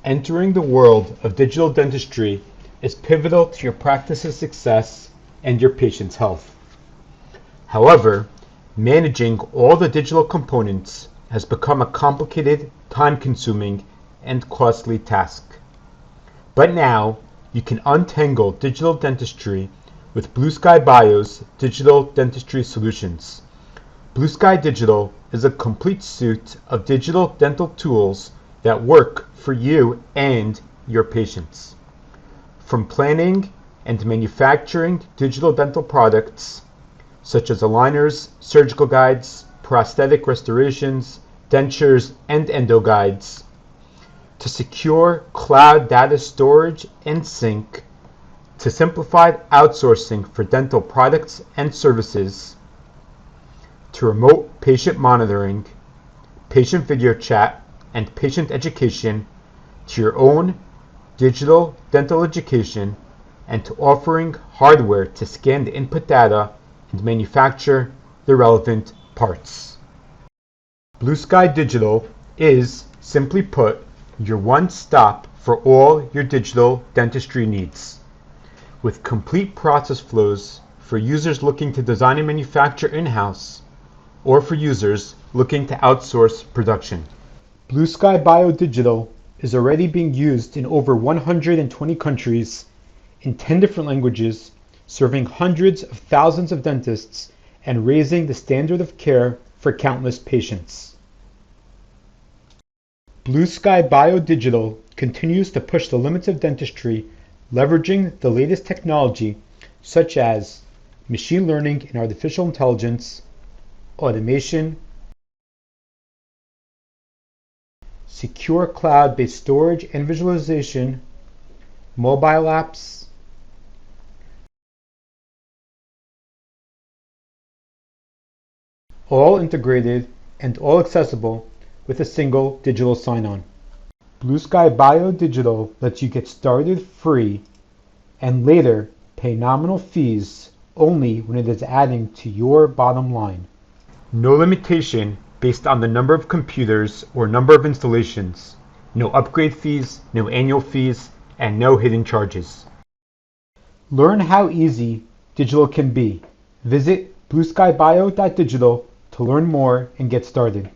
Entering the world of digital dentistry is pivotal to your practice's success and your patient's health. However, managing all the digital components has become a complicated, time-consuming, and costly task. But now, you can untangle digital dentistry with BlueSkyBio's digital dentistry solutions. BlueSky Digital is a complete suite of digital dental tools that work for you and your patients. From planning and manufacturing digital dental products, such as aligners, surgical guides, prosthetic restorations, dentures, and endo guides, to secure cloud data storage and sync, to simplified outsourcing for dental products and services, to remote patient monitoring, patient video chat, and patient education, to your own digital dental education, and to offering hardware to scan the input data and manufacture the relevant parts. BlueSky Digital is, simply put, your one-stop for all your digital dentistry needs, with complete process flows for users looking to design and manufacture in-house, or for users looking to outsource production. BlueSkyBio Digital is already being used in over 120 countries in 10 different languages, serving hundreds of thousands of dentists and raising the standard of care for countless patients. BlueSkyBio Digital continues to push the limits of dentistry, leveraging the latest technology such as machine learning and artificial intelligence, automation, secure cloud-based storage and visualization, mobile apps, all integrated and all accessible with a single digital sign-on. BlueSkyBio Digital lets you get started free and later pay nominal fees only when it is adding to your bottom line. No limitation based on the number of computers or number of installations, no upgrade fees, no annual fees, and no hidden charges. Learn how easy digital can be. Visit blueskybio.digital to learn more and get started.